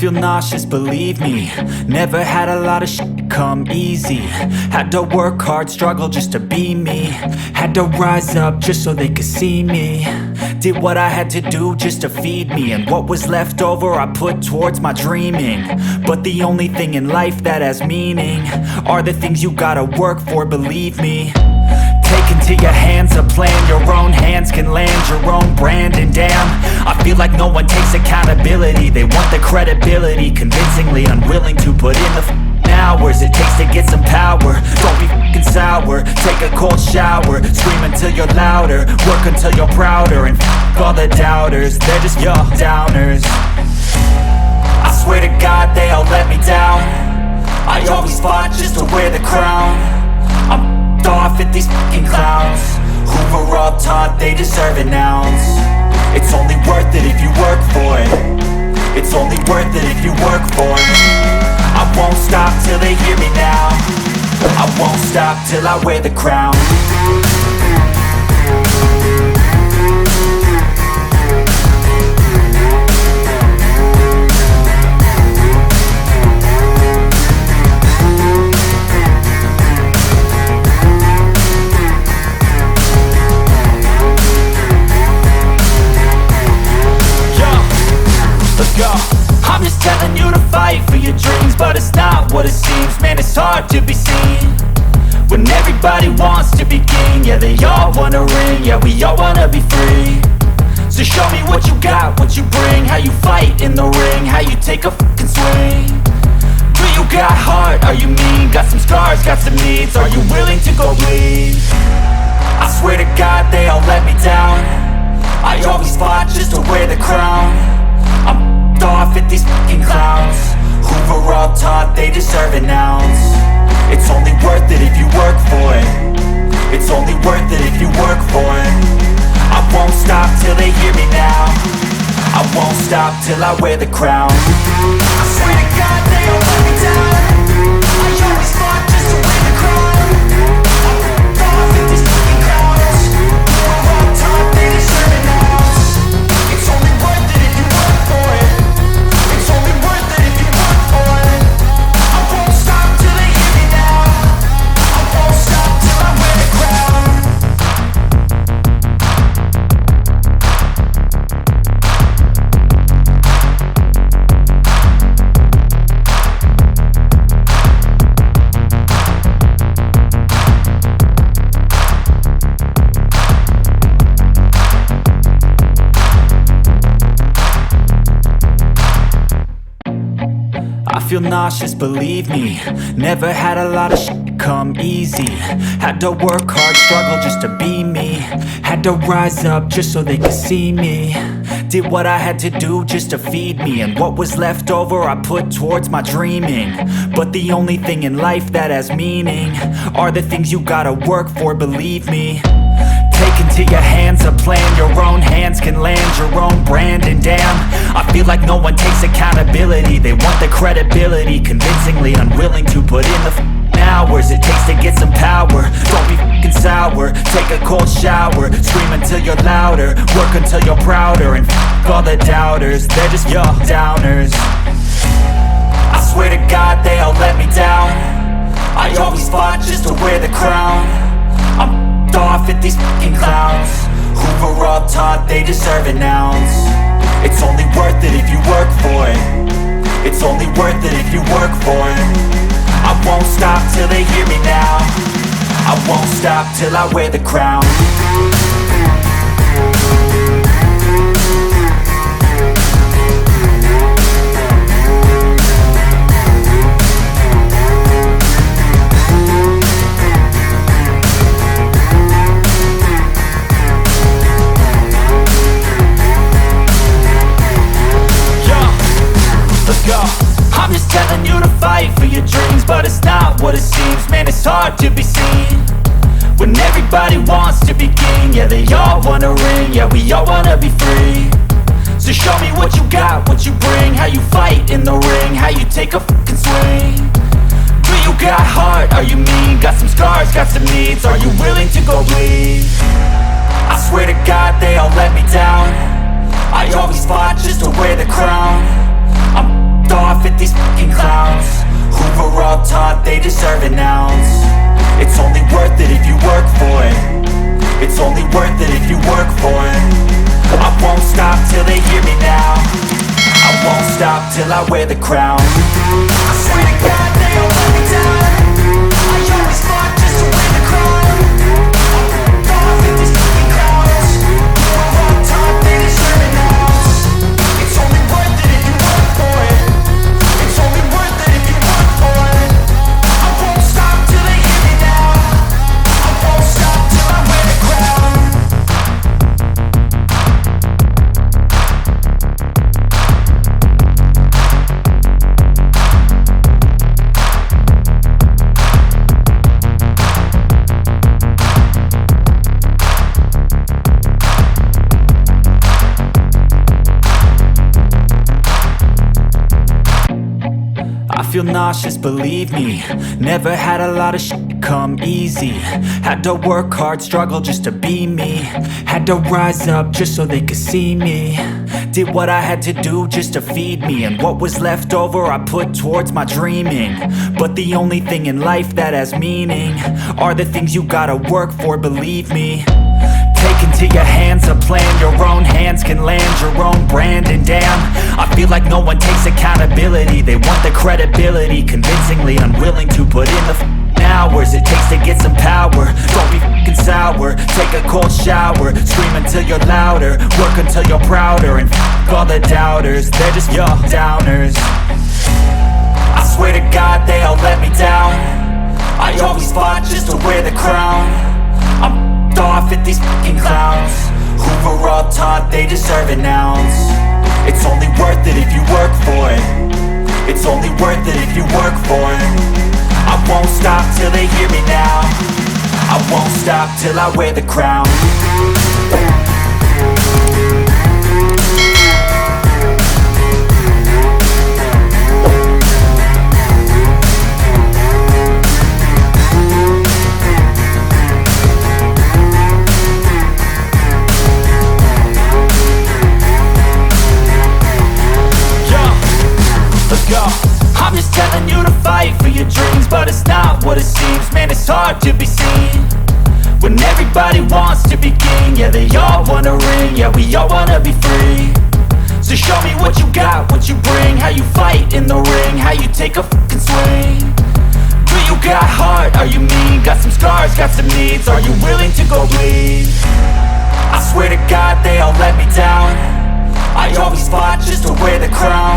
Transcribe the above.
feel nauseous, believe me. Never had a lot of shit come easy. Had to work hard, struggle just to be me. Had to rise up just so they could see me. Did what I had to do just to feed me, and what was left over I put towards my dreaming. But the only thing in life that has meaning are the things you gotta work for, believe me. Take into your hands a plan, your own hands can land your own brand. And damn, I feel like no one takes accountability. They want the credibility, convincingly unwilling to put in the hours it takes to get some power. Don't be f***ing sour, take a cold shower. Scream until you're louder, work until you're prouder. And f*** all the doubters, they're just your downers. I swear to God they all let me down. I always fought just to wear the crown. I'm off at these fucking clowns who were all taught they deserve an ounce. It's only worth it if you work for it. It's only worth it if you work for it. I won't stop till they hear me now. I won't stop till I wear the crown. I'm just telling you to fight for your dreams, but it's not what it seems. Man, it's hard to be seen when everybody wants to be king. Yeah, they all wanna ring, yeah, we all wanna be free. So show me what you got, what you bring, how you fight in the ring, how you take a fucking swing. Do you got heart, are you mean? Got some scars, got some needs, are you willing to go bleed? I swear to God they all let me down. I always fought just to wear the crown. I'm off at these fucking clowns who were all taught they deserve an ounce. It's only worth it if you work for it. It's only worth it if you work for it. I won't stop till they hear me now. I won't stop till I wear the crown. I swear to God they all let me down. I always fought just to wear the crown. I'm off at these fucking clowns who were all taught they deserve an ounce. It's only worth it if you work for it. It's only worth it if you work for it. I won't stop till they hear me now. I won't stop till I wear the crown. I feel nauseous, believe me. Never had a lot of shit come easy. Had to work hard, struggle just to be me. Had to rise up just so they could see me. Did what I had to do just to feed me, and what was left over I put towards my dreaming. But the only thing in life that has meaning are the things you gotta work for, believe me. Take into your hands a plan, your own hands can land your own brand. And damn, I feel like no one takes accountability. They want the credibility, convincingly unwilling to put in the hours it takes to get some power. Don't be f***ing sour, take a cold shower. Scream until you're louder, work until you're prouder. And f*** all the doubters, they're just your downers. I swear to God they all let me down. I always fought just to wear the crown. I'm off at these fucking clowns who were all taught they deserve an ounce. It's only worth it if you work for it. It's only worth it if you work for it. I won't stop till they hear me now. I won't stop till I wear the crown. I'm just telling you to fight for your dreams, but it's not what it seems. Man, it's hard to be seen when everybody wants to be king. Yeah, they all wanna ring, yeah, we all wanna be free. So show me what you got, what you bring, how you fight in the ring, how you take a fucking swing. Do you got heart, are you mean? Got some scars, got some needs, are you willing to go bleed? I swear to God they all let me down. I always fought just to wear the crown. I'm deserve an ounce. It's only worth it if you work for it. It's only worth it if you work for it. I won't stop till they hear me now. I won't stop till I wear the crown. I swear to God they all let me down. I always fought just to win the crown. I'm off at these fucking crowds. We're all taught they deserve an ounce. It's only worth it if you work for it. It's only worth it if you work for it. I won't stop till they hear me now. I won't stop till I wear the crown. I feel nauseous, believe me. Never had a lot of shit come easy. Had to work hard, struggle just to be me. Had to rise up just so they could see me. Did what I had to do just to feed me. And what was left over I put towards my dreaming. But the only thing in life that has meaning are the things you gotta work for, believe me. Take into your hands a plan. Your own hands can land your own brand. And damn, I feel like no one takes accountability. They want the credibility, convincingly unwilling to put in the hours it takes to get some power. Don't be f***ing sour. Take a cold shower. Scream until you're louder. Work until you're prouder. And f*** all the doubters. They're just your downers. I swear to God they all let me down. I always fought just to wear the crown. I'm off at these fucking clowns who were all taught they deserve an ounce. It's only worth it if you work for it. It's only worth it if you work for it. I won't stop till they hear me now. I won't stop till I wear the crown. I'm just telling you to fight for your dreams, but it's not what it seems. Man, it's hard to be seen when everybody wants to be king. Yeah, they all wanna ring, yeah, we all wanna be free. So show me what you got, what you bring. How you fight in the ring, how you take a fucking swing. Do you got heart, are you mean? Got some scars, got some needs, are you willing to go bleed? I swear to God they all let me down. I always fought just to wear the crown.